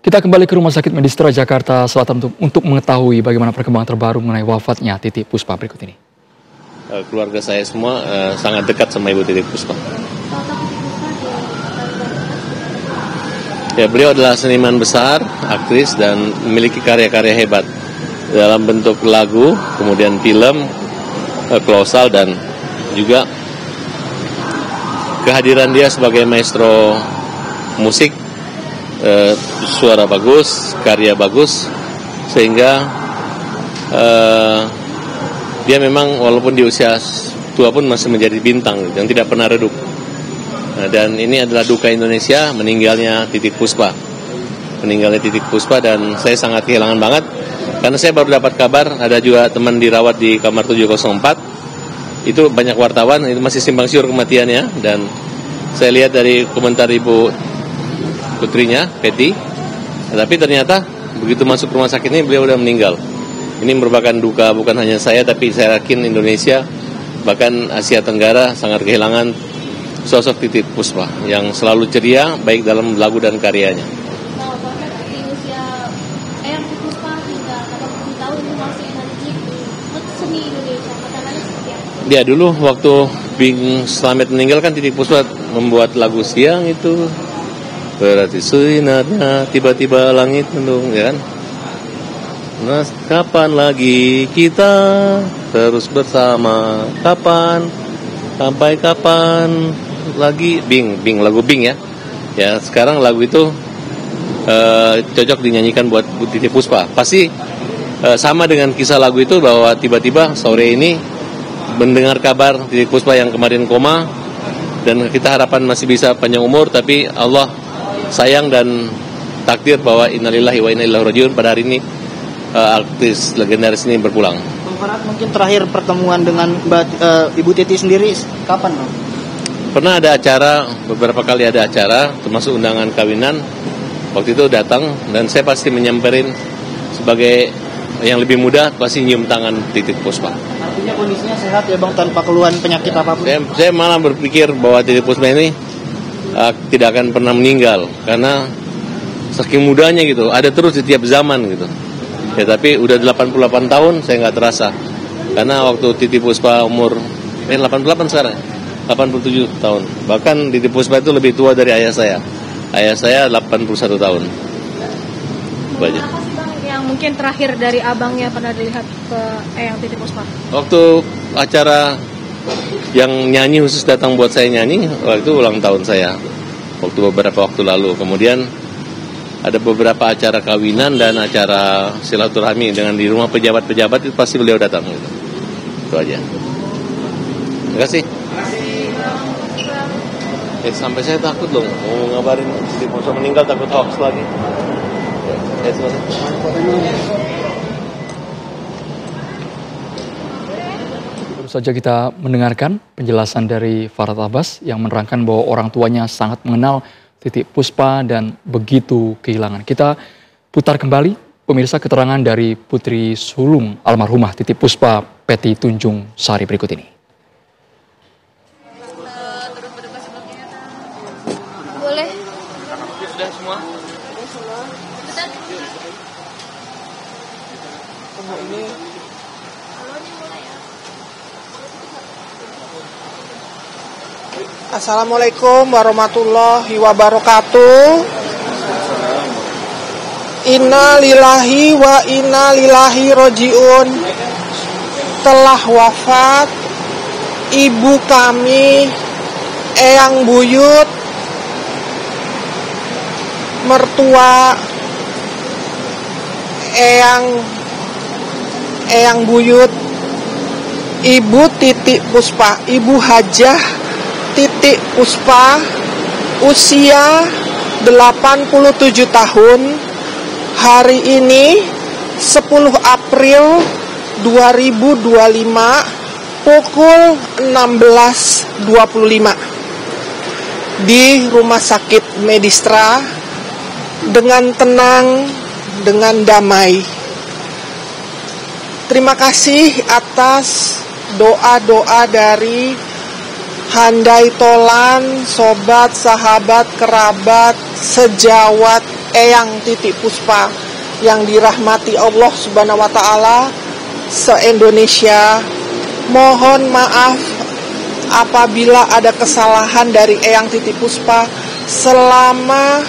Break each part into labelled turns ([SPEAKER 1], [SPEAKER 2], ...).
[SPEAKER 1] Kita kembali ke Rumah Sakit Medistra Jakarta Selatan untuk mengetahui bagaimana perkembangan terbaru mengenai wafatnya Titi Puspa berikut ini.
[SPEAKER 2] Keluarga saya semua sangat dekat sama Ibu Titi Puspa. Ya, beliau adalah seniman besar, aktris, dan memiliki karya-karya hebat dalam bentuk lagu, kemudian film, kolosal, dan juga kehadiran dia sebagai maestro musik. Suara bagus, karya bagus, sehingga dia memang walaupun di usia tua pun masih menjadi bintang yang tidak pernah redup. Dan ini adalah duka Indonesia, meninggalnya Titi Puspa. Dan saya sangat kehilangan banget, karena saya baru dapat kabar ada juga teman dirawat di kamar 704. Itu banyak wartawan, itu masih simpang siur kematiannya, dan saya lihat dari komentar Ibu putrinya, Peti, tapi ternyata begitu masuk rumah sakit ini beliau sudah meninggal. Ini merupakan duka bukan hanya saya, tapi saya yakin Indonesia, bahkan Asia Tenggara sangat kehilangan sosok Titi Puspa yang selalu ceria, baik dalam lagu dan karyanya.
[SPEAKER 3] Di usia Titi Puspa hingga 80 tahun masih energi seni Indonesia, pandangannya seperti apa?
[SPEAKER 2] Dia dulu waktu Bing Slamet meninggal kan Titi Puspa membuat lagu Siang itu berarti sinarnya tiba-tiba langit mendung, ya kan? Nah, kapan lagi kita terus bersama? Kapan? Sampai kapan lagi? Bing lagu Bing ya. Ya, sekarang lagu itu cocok dinyanyikan buat Titi Puspa. Pasti sama dengan kisah lagu itu, bahwa tiba-tiba sore ini mendengar kabar Titi Puspa yang kemarin koma, dan kita harapan masih bisa panjang umur, tapi Allah sayang dan takdir bahwa innalillahi wa inna ilaihi rajiun, pada hari ini artis legendaris ini berpulang.
[SPEAKER 4] Bang Farhat, mungkin terakhir pertemuan dengan Ibu Titi sendiri kapan, Bang?
[SPEAKER 2] Pernah ada acara, beberapa kali ada acara, termasuk undangan kawinan. Waktu itu datang, dan saya pasti menyamperin sebagai yang lebih muda, pasti nyium tangan Titi Puspa.
[SPEAKER 4] Artinya kondisinya sehat ya, Bang, tanpa keluhan penyakit apapun?
[SPEAKER 2] Saya malah berpikir bahwa Titi Puspa ini tidak akan pernah meninggal, karena saking mudanya gitu, ada terus di tiap zaman gitu. Ya, tapi udah 88 tahun saya nggak terasa, karena waktu Titi Puspa umur 88 sekarang, 87 tahun. Bahkan Titi Puspa itu lebih tua dari ayah saya. Ayah saya 81 tahun. Itu aja.
[SPEAKER 3] Apa sih, Bang, yang mungkin terakhir dari abangnya pernah dilihat ke Eyang Titi Puspa?
[SPEAKER 2] Waktu acara yang nyanyi khusus datang buat saya nyanyi, waktu ulang tahun saya, waktu beberapa waktu lalu. Kemudian ada beberapa acara kawinan dan acara silaturahmi dengan di rumah pejabat-pejabat, itu pasti beliau datang gitu. Itu aja. Terima kasih. Sampai saya takut dong mau ngabarin Titi Puspa meninggal, takut hoax lagi.
[SPEAKER 1] Saja kita mendengarkan penjelasan dari Farhat Abbas yang menerangkan bahwa orang tuanya sangat mengenal Titi Puspa dan begitu kehilangan. Kita putar kembali pemirsa keterangan dari putri sulung almarhumah Titi Puspa, Peti Tunjung Sari berikut ini.
[SPEAKER 3] Boleh.
[SPEAKER 2] Sudah semua?
[SPEAKER 5] Assalamualaikum warahmatullahi wabarakatuh. Inna lillahi wa inna ilaihi rajiun. Telah wafat ibu kami, Eyang Buyut, mertua Eyang Buyut, Ibu Titi Puspa, Ibu Hajah Titi Puspa, usia 87 tahun. Hari ini 10 April 2025 pukul 16.25 di Rumah Sakit Medistra dengan tenang, dengan damai. Terima kasih atas doa-doa dari handai tolan, sobat, sahabat, kerabat, sejawat Eyang Titik Puspa yang dirahmati Allah Subhanahu wa taala se-Indonesia. Mohon maaf apabila ada kesalahan dari Eyang Titik Puspa. Selama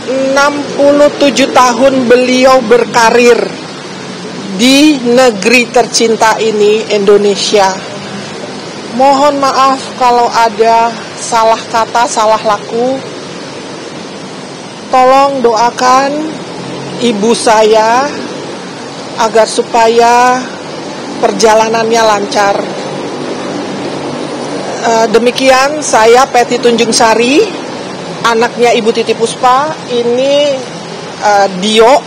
[SPEAKER 5] 67 tahun beliau berkarir di negeri tercinta ini, Indonesia. Mohon maaf kalau ada salah kata, salah laku. Tolong doakan ibu saya agar supaya perjalanannya lancar. Demikian saya Peti Tunjung Sari, anaknya Ibu Titik Puspa. Ini Dio,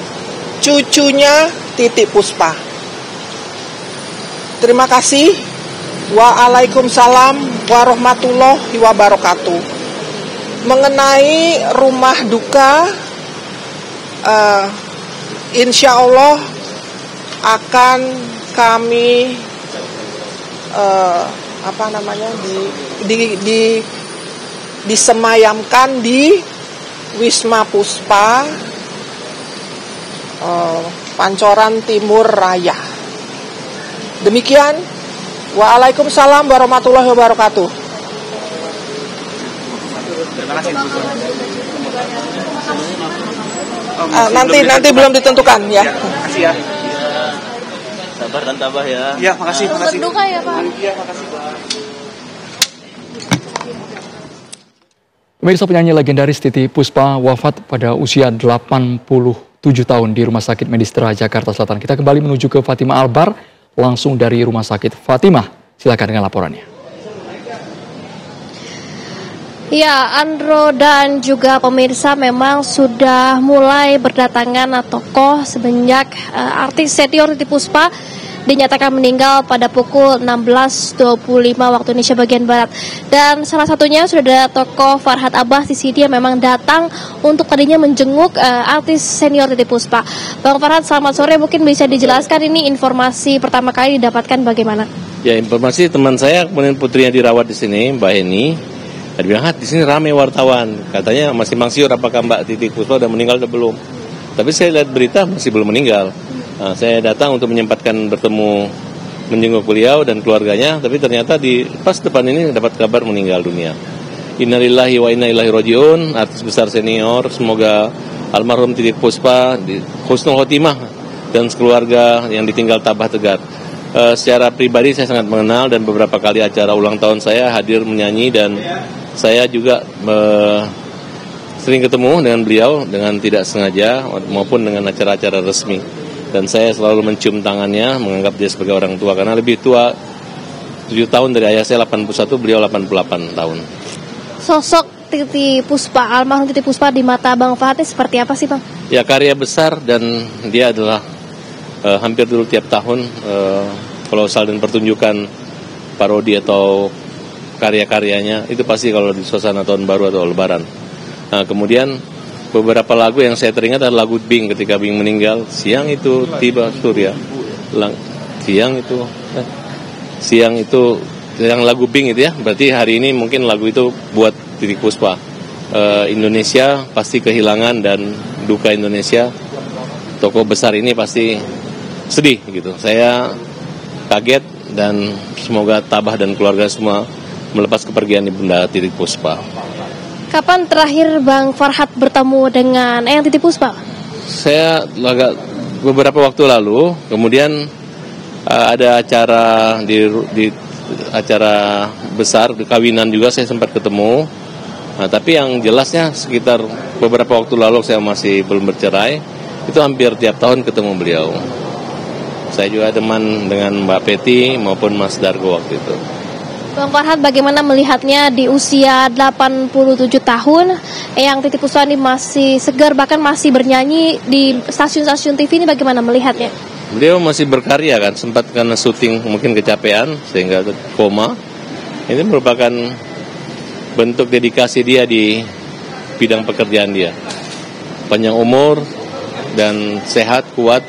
[SPEAKER 5] cucunya Titik Puspa. Terima kasih. Waalaikumsalam warahmatullahi wabarakatuh. Mengenai rumah duka, insya Allah akan kami disemayamkan di Wisma Puspa, Pancoran Timur Raya. Demikian. Waalaikumsalam warahmatullahi wabarakatuh. Nanti belum ditentukan ya.
[SPEAKER 4] Makasih ya.
[SPEAKER 2] Sabar dan tabah ya.
[SPEAKER 4] Ya, makasih.
[SPEAKER 3] Berduka ya Pak.
[SPEAKER 4] Iya, makasih Pak.
[SPEAKER 1] Pemirsa, penyanyi legendaris Titik Puspa wafat pada usia 87 tahun di Rumah Sakit Medistra Jakarta Selatan. Kita kembali menuju ke Fatimah Albar langsung dari Rumah Sakit Fatimah. Silakan dengan laporannya.
[SPEAKER 6] Ya, Andro dan juga pemirsa, memang sudah mulai berdatangan tokoh semenjak artis senior Titik Puspa dinyatakan meninggal pada pukul 16.25 waktu Indonesia bagian Barat. Dan salah satunya sudah ada tokoh Farhad Abbas di sini yang memang datang untuk tadinya menjenguk artis senior Titik Puspa. Bang Farhad, selamat sore. Mungkin bisa dijelaskan ini informasi pertama kali didapatkan bagaimana?
[SPEAKER 2] Ya, informasi teman saya kemudian putrinya dirawat di sini, Mbak Heni. Dia bilang, di sini ramai wartawan. Katanya masih mangsiur apakah Mbak Titik Puspa udah meninggal atau belum. Tapi saya lihat berita masih belum meninggal. Nah, saya datang untuk menyempatkan bertemu menjenguk beliau dan keluarganya, tapi ternyata di pas depan ini dapat kabar meninggal dunia. Innalillahi wa inna ilaihi rajiun, artis besar senior, semoga almarhum Titik Puspa husnul khotimah dan keluarga yang ditinggal tabah tegar. Secara pribadi saya sangat mengenal dan beberapa kali acara ulang tahun saya hadir menyanyi dan saya juga sering ketemu dengan beliau dengan tidak sengaja maupun dengan acara-acara resmi. Dan saya selalu mencium tangannya, menganggap dia sebagai orang tua karena lebih tua 7 tahun dari ayah saya 81, beliau 88 tahun.
[SPEAKER 6] Sosok Titik Puspa, almarhum Titik Puspa di mata Bang Farhad seperti apa sih Bang?
[SPEAKER 2] Ya, karya besar dan dia adalah hampir dulu tiap tahun kalau salin pertunjukan parodi atau karya-karyanya itu pasti kalau di suasana tahun baru atau lebaran. Nah, kemudian beberapa lagu yang saya teringat adalah lagu Bing ketika Bing meninggal. Siang itu tiba surya. Siang itu yang lagu Bing itu ya. Berarti hari ini mungkin lagu itu buat Titik Puspa. Indonesia pasti kehilangan dan duka Indonesia. Tokoh besar ini pasti sedih gitu. Saya kaget dan semoga tabah dan keluarga semua melepas kepergian Ibunda Titik Puspa.
[SPEAKER 6] Kapan terakhir Bang Farhad bertemu dengan Eyang Titik Puspa?
[SPEAKER 2] Saya beberapa waktu lalu, kemudian ada acara di acara besar di kawinan juga saya sempat ketemu. Nah, tapi yang jelasnya sekitar beberapa waktu lalu saya masih belum bercerai, itu hampir tiap tahun ketemu beliau. Saya juga teman dengan Mbak Peti maupun Mas Dargo waktu itu.
[SPEAKER 6] Bang Farhad, bagaimana melihatnya di usia 87 tahun, Eyang Titik Puspa ini masih segar, bahkan masih bernyanyi di stasiun-stasiun TV, ini bagaimana melihatnya?
[SPEAKER 2] Beliau masih berkarya kan, sempat karena syuting mungkin kecapean sehingga koma. Ini merupakan bentuk dedikasi dia di bidang pekerjaan dia. Panjang umur dan sehat, kuat,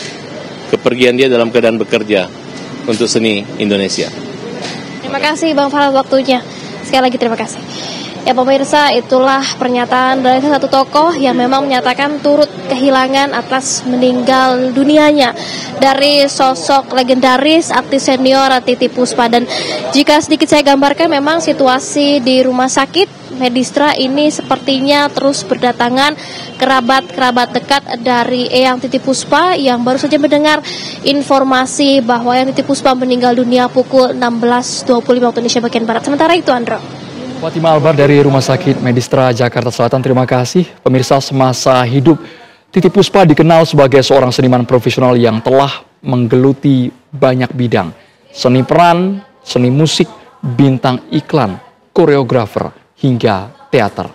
[SPEAKER 2] kepergian dia dalam keadaan bekerja untuk seni Indonesia.
[SPEAKER 6] Terima kasih Bang Farhad waktunya. Sekali lagi terima kasih. Ya pemirsa, itulah pernyataan dari salah satu tokoh yang memang menyatakan turut kehilangan atas meninggal dunianya dari sosok legendaris artis senior Titiek Puspa. Dan jika sedikit saya gambarkan, memang situasi di rumah sakit Medistra ini sepertinya terus berdatangan kerabat-kerabat dekat dari Eyang Titiek Puspa yang baru saja mendengar informasi bahwa Eyang Titiek Puspa meninggal dunia pukul 16.25 waktu Indonesia bagian Barat. Sementara itu, Andro.
[SPEAKER 1] Fatima Albar dari Rumah Sakit Medistra Jakarta Selatan, terima kasih. Pemirsa, semasa hidup Titiek Puspa dikenal sebagai seorang seniman profesional yang telah menggeluti banyak bidang. Seni peran, seni musik, bintang iklan, koreografer, hingga teater.